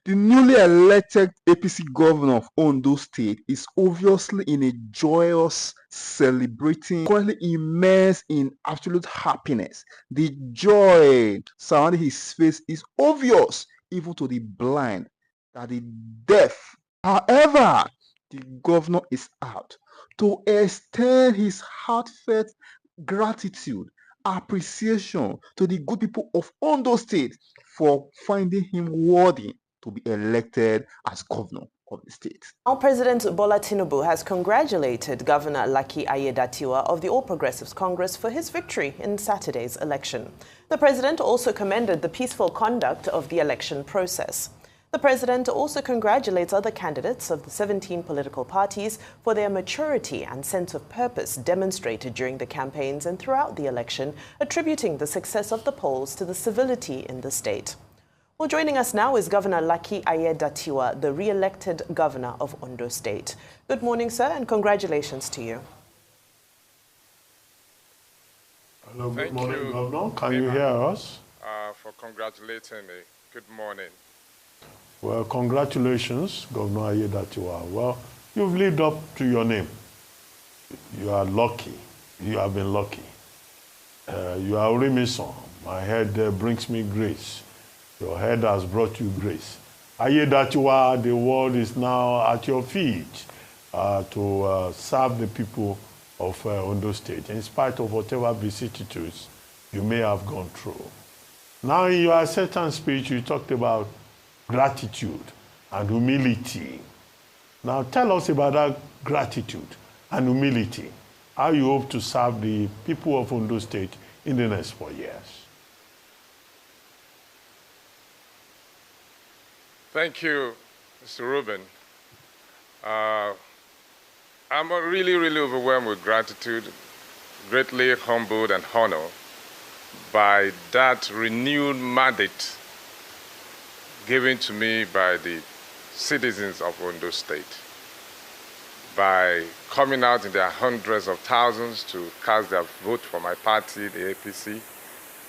The newly elected APC governor of Ondo State is obviously in a joyous celebrating, currently immersed in absolute happiness. The joy surrounding his face is obvious, even to the blind, that the deaf. However, the governor is out to extend his heartfelt gratitude, appreciation to the good people of Ondo State for finding him worthy to be elected as governor of the state. Now, President Bola Tinubu has congratulated Governor Lucky Aiyedatiwa of the All Progressives Congress for his victory in Saturday's election. The president also commended the peaceful conduct of the election process. The president also congratulates other candidates of the 17 political parties for their maturity and sense of purpose demonstrated during the campaigns and throughout the election, attributing the success of the polls to the civility in the state. Well, joining us now is Governor Lucky Aiyedatiwa, the re-elected governor of Ondo State. Good morning, sir, and congratulations to you. Hello, good morning, Governor. Can you hear us? For congratulating me. Good morning. Well, congratulations, Governor Aiyedatiwa. Well, you've lived up to your name. You are lucky. You have been lucky. You are Remison. My head brings me grace. Your head has brought you grace. Aiyedatiwa, the world is now at your feet to serve the people of Ondo State, in spite of whatever vicissitudes you may have gone through. Now, in your acceptance speech, you talked about gratitude and humility. Now, tell us about that gratitude and humility, how you hope to serve the people of Ondo State in the next 4 years. Thank you, Mr. Rubin. I'm really, really overwhelmed with gratitude, greatly humbled and honored by that renewed mandate given to me by the citizens of Ondo State, by coming out in their hundreds of thousands to cast their vote for my party, the APC,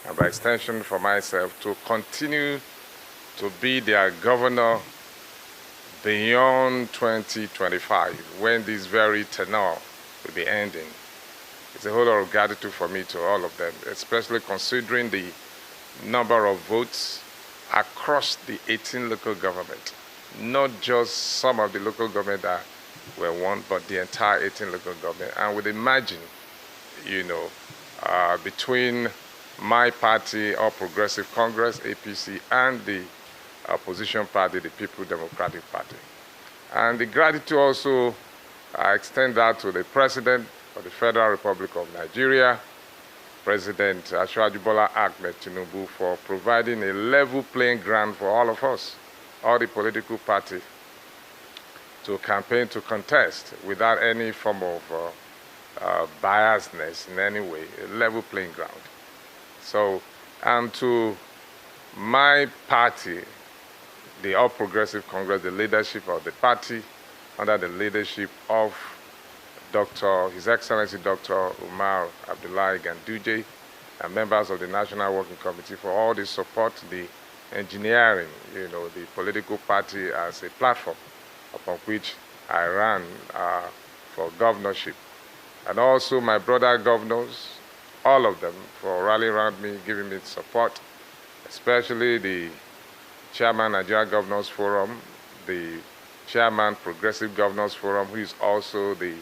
and by extension for myself to continue to be their governor beyond 2025, when this very tenure will be ending. It's a whole lot of gratitude for me to all of them, especially considering the number of votes across the 18 local government, not just some of the local government that were won, but the entire 18 local government. And with the margin, between my party, All Progressive Congress, APC, and the opposition party, the People Democratic Party. And the gratitude also, I extend that to the President of the Federal Republic of Nigeria, President Asiwaju Bola Ahmed Tinubu, for providing a level playing ground for all of us, all the political parties, to campaign, to contest without any form of biasness in any way, a level playing ground. So, and to my party, the All Progressive Congress, the leadership of the party, under the leadership of His Excellency Dr. Umar Abdullahi Ganduje, and members of the National Working Committee for all the support, the engineering, the political party as a platform upon which I ran for governorship. And also my brother governors, all of them, for rallying around me, giving me support, especially the Chairman Nigeria Governors Forum, the Chairman Progressive Governors Forum, who is also the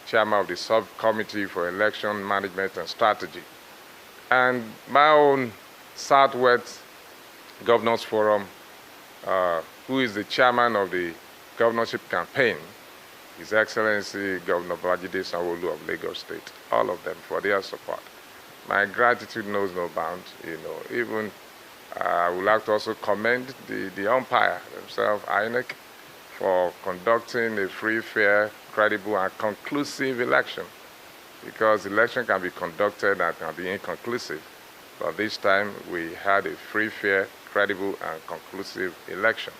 Chairman of the Subcommittee for Election Management and Strategy, and my own Southwest Governors Forum, who is the Chairman of the Governorship Campaign, His Excellency Governor Babajide Sanwo-Olu of Lagos State, all of them for their support. My gratitude knows no bounds, even I would like to also commend the umpire himself, INEC, for conducting a free, fair, credible, and conclusive election. Because election can be conducted and can be inconclusive. But this time we had a free, fair, credible, and conclusive election.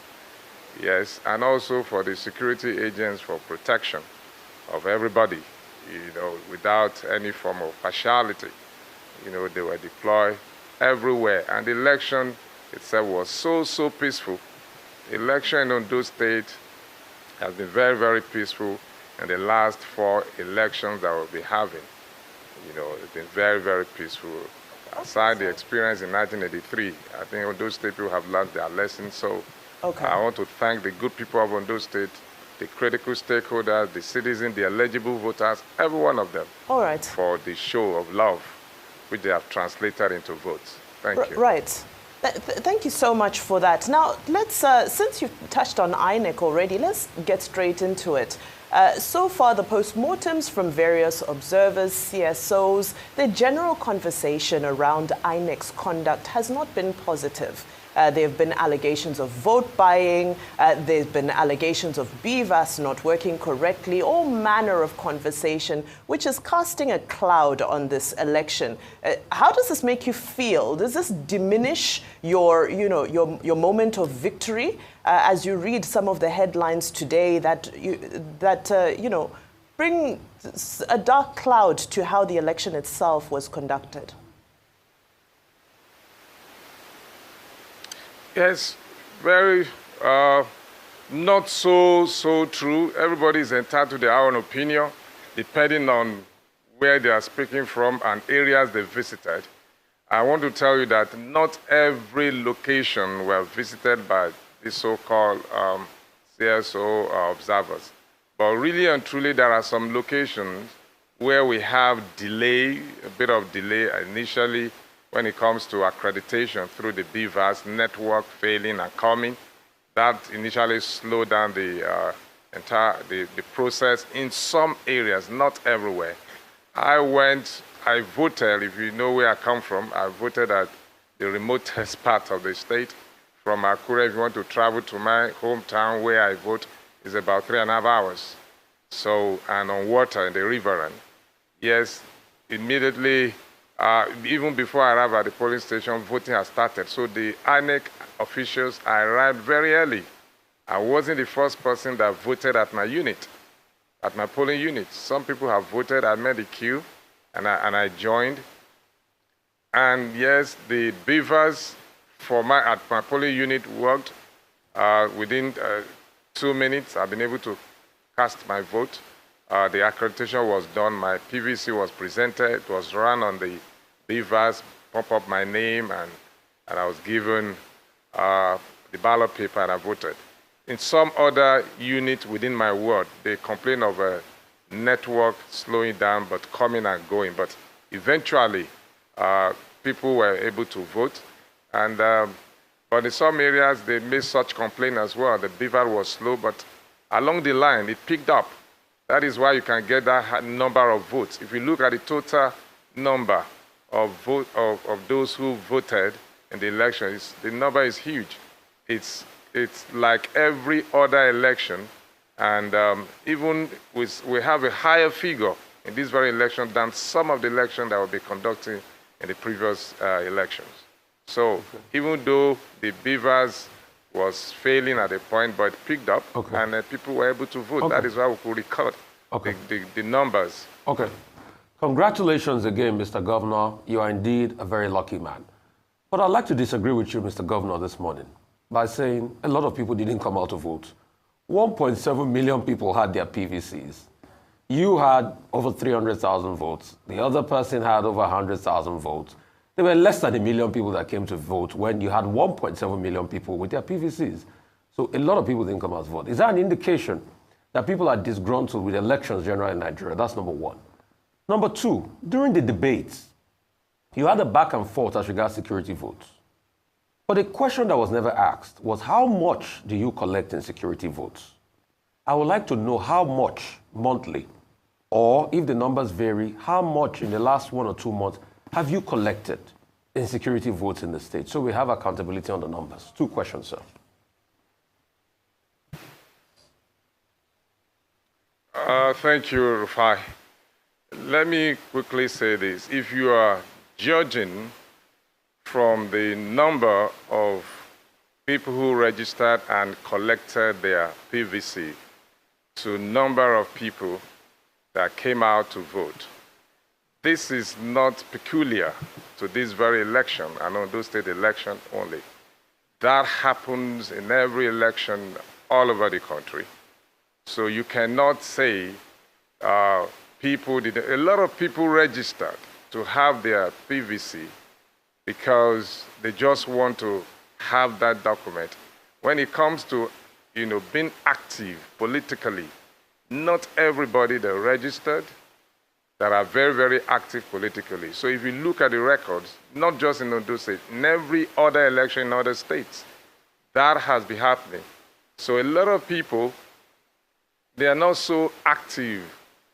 Yes, and also for the security agents for protection of everybody, without any form of partiality. They were deployed everywhere, and the election itself was so peaceful election in Ondo State has been very, very peaceful in the last 4 elections that we'll be having. You know, it's been very, very peaceful. Aside the experience in 1983, I think Ondo State people have learned their lessons. So I want to thank the good people of Ondo State, the critical stakeholders, the citizens, the eligible voters, every one of them, for the show of love which they have translated into votes. Thank you. Right. Thank you so much for that. Now, let's, since you've touched on INEC already, let's get straight into it. So far, the postmortems from various observers, CSOs, the general conversation around INEC's conduct has not been positive. There have been allegations of vote buying, there's been allegations of BVAS not working correctly, all manner of conversation, which is casting a cloud on this election. How does this make you feel? Does this diminish your moment of victory as you read some of the headlines today that bring a dark cloud to how the election itself was conducted? Yes, very not so true. Everybody is entitled to their own opinion, depending on where they are speaking from and areas they visited. I want to tell you that not every location were visited by the so-called CSO observers. But really and truly, there are some locations where we have delay, a bit of delay initially, when it comes to accreditation through the BVAS network failing and coming. That initially slowed down the process in some areas, not everywhere. I voted, if you know where I come from, I voted at the remotest part of the state. From Akure, if you want to travel to my hometown where I vote, is about 3.5 hours. So, and on water in the river. And yes, immediately, even before I arrived at the polling station, voting has started. So the INEC officials arrived very early. I wasn't the first person that voted at my unit, at my polling unit. Some people have voted. I made the queue, and I joined. And yes, the beavers at my polling unit worked. Within 2 minutes, I've been able to cast my vote. The accreditation was done, my PVC was presented, it was run on the beavers, pop up my name, and I was given the ballot paper and I voted. In some other unit within my ward, they complain of a network slowing down but coming and going. But eventually, people were able to vote. And but in some areas, they made such complaint as well. The beaver was slow, but along the line, it picked up. That is why you can get that number of votes. If you look at the total number of those who voted in the election, the number is huge. It's like every other election, and even we have a higher figure in this very election than some of the elections that will be conducted in the previous elections. So even though the beavers was failing at a point, but it picked up, and people were able to vote. That is why we could record the numbers. Okay. Congratulations again, Mr. Governor. You are indeed a very lucky man. But I'd like to disagree with you, Mr. Governor, this morning by saying a lot of people didn't come out to vote. 1.7 million people had their PVCs. You had over 300,000 votes. The other person had over 100,000 votes. There were less than 1 million people that came to vote when you had 1.7 million people with their PVCs. So a lot of people didn't come out to vote. Is that an indication that people are disgruntled with elections generally in Nigeria? That's number one. Number two, during the debates, you had a back and forth as regards security votes. But a question that was never asked was, how much do you collect in security votes? I would like to know how much monthly, or if the numbers vary, how much in the last 1 or 2 months have you collected in security votes in the state? So we have accountability on the numbers. 2 questions, sir. Thank you, Rufai. Let me quickly say this. If you are judging from the number of people who registered and collected their PVC to number of people that came out to vote, this is not peculiar to this very election, an Ondo State election only. That happens in every election all over the country. So you cannot say a lot of people registered to have their PVC because they just want to have that document. When it comes to being active politically, not everybody that registered that are very, very active politically. So if you look at the records, not just in Ondo State, in every other election in other states, that has been happening. So a lot of people, they are not so active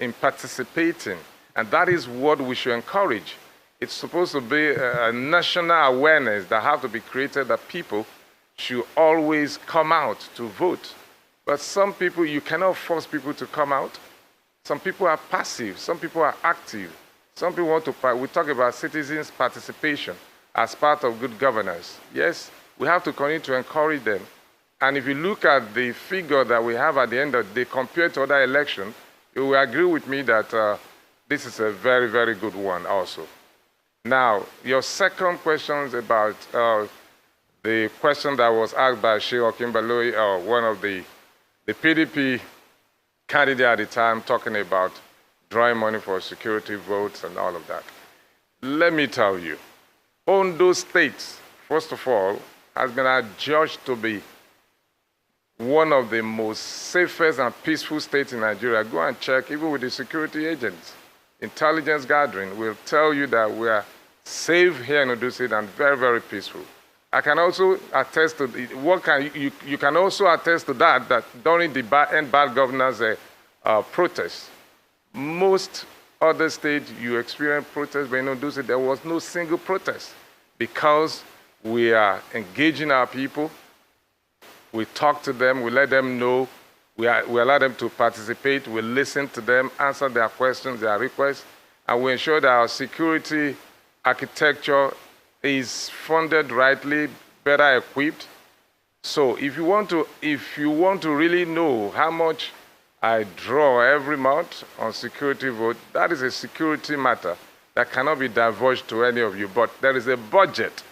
in participating, and that is what we should encourage. It's supposed to be a national awareness that have to be created that people should always come out to vote. But some people, you cannot force people to come out. Some people are passive, some people are active. Some people want to, we talk about citizens' participation as part of good governance. Yes, we have to continue to encourage them. And if you look at the figure that we have at the end of the day compared to other elections, you will agree with me that this is a very, very good one also. Now, your second question is about the question that was asked by Sheikh Okimbaloyi, one of the PDP candidate at the time, talking about drawing money for security votes and all of that. Let me tell you, Ondo State, first of all, has been adjudged to be one of the most safest and peaceful states in Nigeria. Go and check, even with the security agents. Intelligence gathering will tell you that we are safe here in Ondo State and very, very peaceful. I can also attest to you can also attest to that during the end bad governance protests, most other states you experience protests, but in Ondo State there was no single protest because we are engaging our people. We talk to them, we let them know, we allow them to participate, we listen to them, answer their questions, their requests, and we ensure that our security architecture is funded rightly, better equipped. So if you want to really know how much I draw every month on security vote, that is a security matter that cannot be divulged to any of you. But there is a budget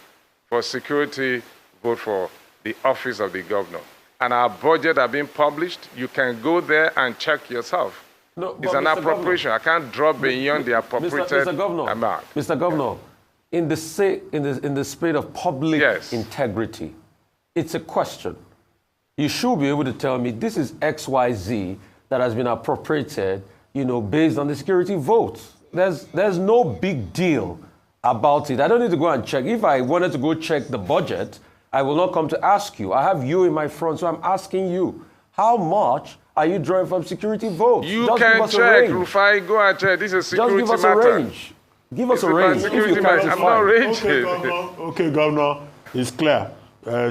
for security vote for the office of the governor. And our budget are being published. You can go there and check yourself. No, it's an appropriation. Governor, I can't draw beyond the appropriated amount. Mr. Governor, in the spirit of public integrity, it's a question. You should be able to tell me this is XYZ that has been appropriated, based on the security votes. There's no big deal about it. I don't need to go and check. If I wanted to go check the budget, I will not come to ask you. I have you in my front, so I'm asking you, how much are you drawing from security votes? You can check, Rufai, go and check. This is a security matter. Just give us a range. Give us a range. If you I'm not ranging. Okay, Governor, it's clear.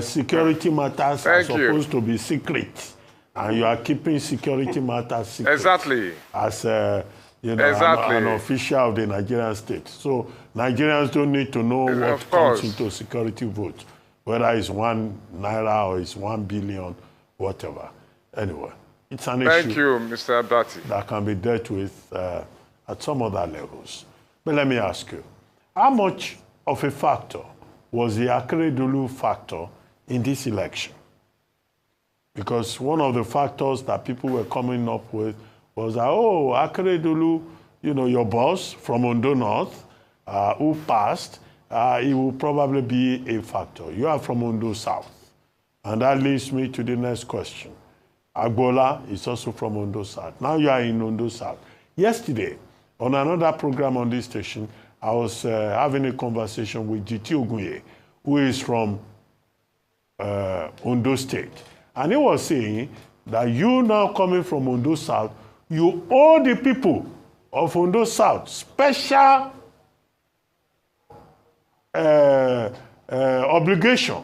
Security matters are supposed to be secret, and you are keeping security matters secret. Exactly. As an official of the Nigerian state. So Nigerians don't need to know what comes into security votes, whether it's 1 naira or it's 1 billion, whatever. Anyway, it's an issue. Thank you, Mr. Abati. That can be dealt with at some other levels. But let me ask you, how much of a factor was the Akeredolu factor in this election? Because one of the factors that people were coming up with was that, Akeredolu, your boss from Ondo North, who passed, it will probably be a factor. You are from Ondo South. And that leads me to the next question. Agbola is also from Ondo South. Now you are in Ondo South. Yesterday, on another program on this station, I was having a conversation with GT Ogunye, who is from Ondo State. And he was saying that you now coming from Ondo South, you owe the people of Ondo South special obligation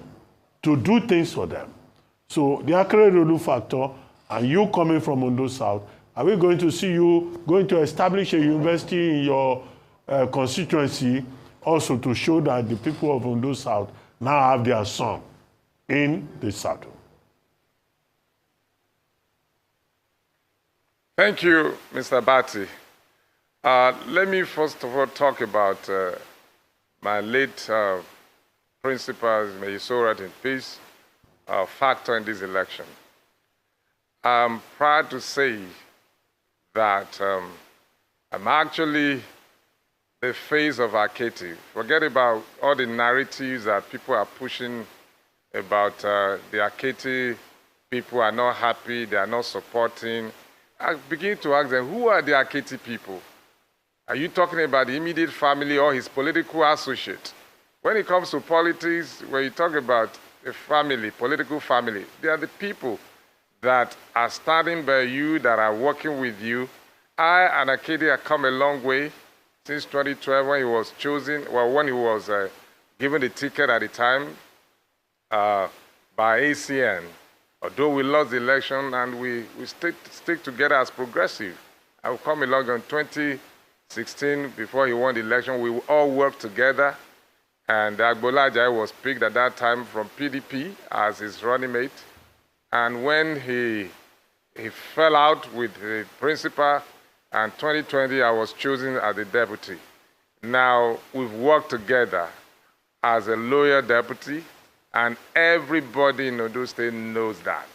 to do things for them. So the Akeredolu factor, and you coming from Ondo South, are we going to see you going to establish a university in your constituency also to show that the people of Ondo South now have their son in the saddle? Thank you, Mr. Bati. Let me first of all talk about my late principals, may he so rest in peace, factor in this election. I'm proud to say that I'm actually the face of Aketi. Forget about all the narratives that people are pushing about the Aketi people are not happy, they are not supporting. I begin to ask them, who are the Aketi people? Are you talking about the immediate family or his political associate? When it comes to politics, when you talk about a family, political family, they are the people that are standing by you, that are working with you. I and Akedi have come a long way since 2012 when he was chosen, well, when he was given the ticket at the time by ACN. Although we lost the election and we stick together as progressive. I will come along in 2016 before he won the election. We all worked together, and Agbola Ajayi was picked at that time from PDP as his running mate. And when he fell out with the principal, and 2020 I was chosen as the deputy. Now we've worked together as a loyal deputy, and everybody in Ondo State knows that.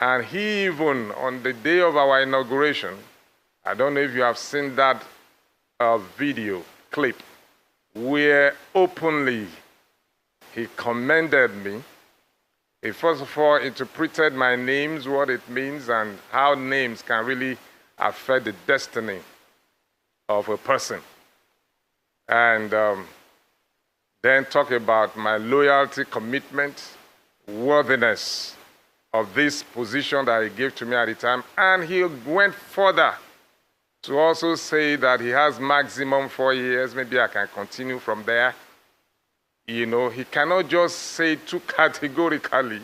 And he even, on the day of our inauguration, I don't know if you have seen that video clip, where openly he commended me. He first of all interpreted my names, what it means, and how names can really affect the destiny of a person. And then talk about my loyalty, commitment, worthiness of this position that he gave to me at the time. And he went further to also say that he has maximum 4 years. Maybe I can continue from there. You know, he cannot just say too categorically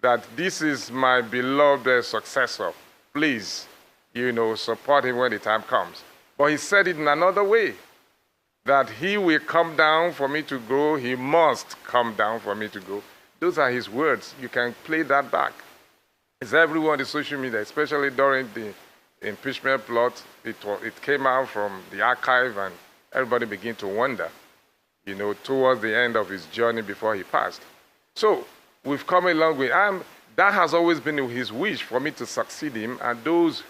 that this is my beloved successor. Please, you know, support him when the time comes. But he said it in another way, that he will come down for me to go, he must come down for me to go. Those are his words. You can play that back. It's everyone on the social media, especially during the impeachment plot. It came out from the archive, and everybody began to wonder, you know, towards the end of his journey before he passed. So we've come a long way. That has always been his wish, for me to succeed him, and those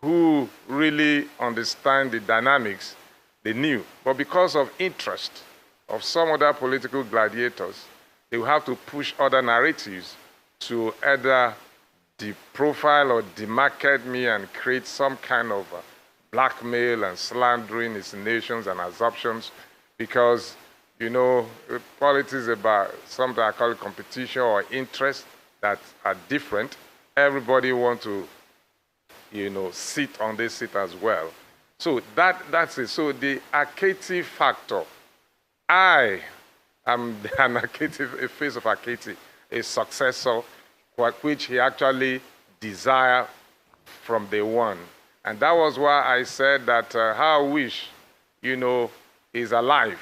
who really understand the dynamics, they knew. But because of interest of some other political gladiators, they will have to push other narratives to either deprofile or demarket me and create some kind of blackmail and slandering, insinuations and assumptions, because, you know, politics is about something I call competition or interest that are different. Everybody wants to, you know, sit on this seat as well. So that's it. So the Aketi factor, I am an Aketi, a face of Aketi, a successor, which he actually desired from day one. And that was why I said that how I wish, you know, is alive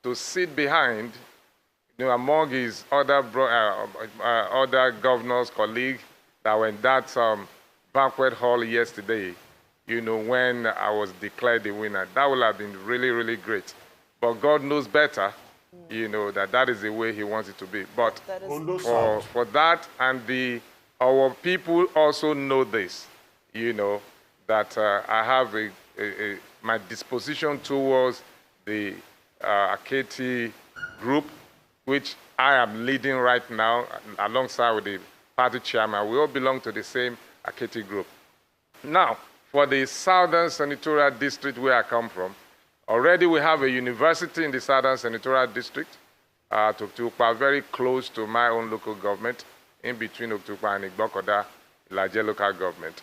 to sit behind, you know, among his other governors, colleagues that were in that banquet hall yesterday, you know, when I was declared the winner. That would have been really, really great. But God knows better, you know, that is the way he wants it to be. But for that, and our people also know this, you know, that I have my disposition towards the Aketi group, which I am leading right now alongside with the party chairman. We all belong to the same Aketi group. Now, for the Southern Senatorial District where I come from, already we have a university in the Southern Senatorial District, Oktukpa, very close to my own local government, in between Oktukpa and Igbokoda, Ilaje local government.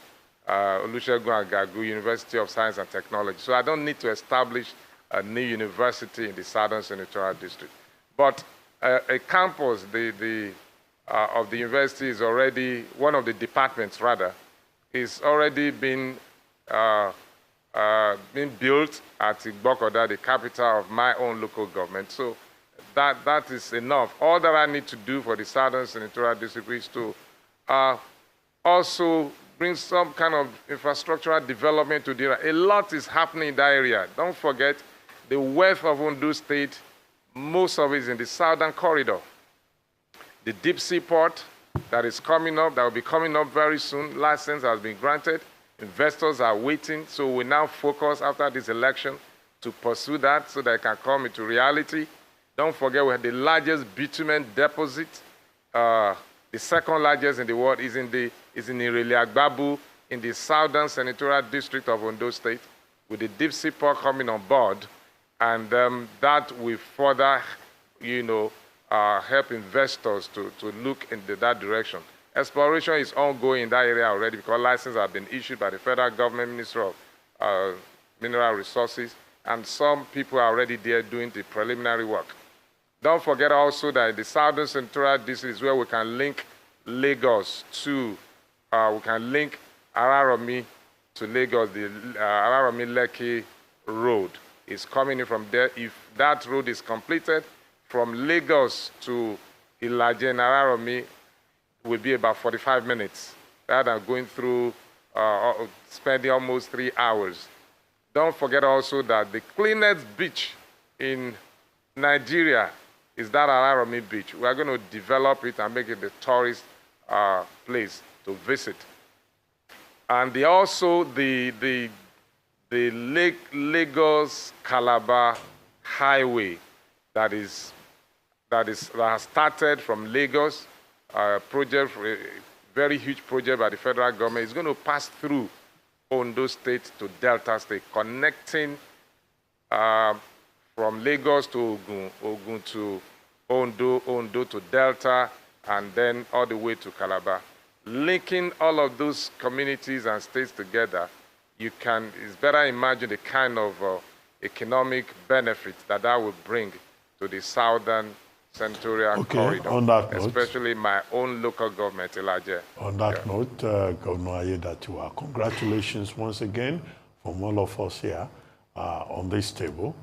Olusegun Agagu, University of Science and Technology. So I don't need to establish a new university in the Southern Senatorial District. But a campus of the university is already, one of the departments rather, is already been built at Igbokoda, the capital of my own local government. So that is enough. All that I need to do for the Southern Senatorial District is to also bring some kind of infrastructural development to the area. A lot is happening in that area. Don't forget, the wealth of Ondo State, most of it is in the southern corridor. the deep sea port that is coming up, that will be coming up very soon. License has been granted. Investors are waiting. So we now focus after this election to pursue that so that it can come into reality. Don't forget we have the largest bitumen deposit. The second largest in the world is in Irele-Agbabu in the southern senatorial district of Ondo State, with the deep sea port coming on board. And that will further, help investors to look into that direction. Exploration is ongoing in that area already because licenses have been issued by the federal government, Ministry of Mineral Resources, and some people are already there doing the preliminary work. Don't forget also that the southern senatorial district is where we can link Lagos to, we can link Araromi to Lagos. The Araromi-Lekki road is coming in from there. If that road is completed, from Lagos to Ilaje and Araromi will be about 45 minutes, rather than going through, spending almost 3 hours. Don't forget also that the cleanest beach in Nigeria is that Araromi beach. We are going to develop it and make it the tourist place to visit. And also the Lagos-Calabar highway that has started from Lagos, project, a very huge project by the federal government, is going to pass through Ondo State to Delta State, connecting from Lagos to Ogun to Ondo to Delta, and then all the way to Calabar. Linking all of those communities and states together, it's better imagine the kind of economic benefits that will bring to the southern senatorial corridor, on that note, especially my own local government, Ilaje. On that note, Governor Aiyedatiwa, congratulations once again from all of us here on this table.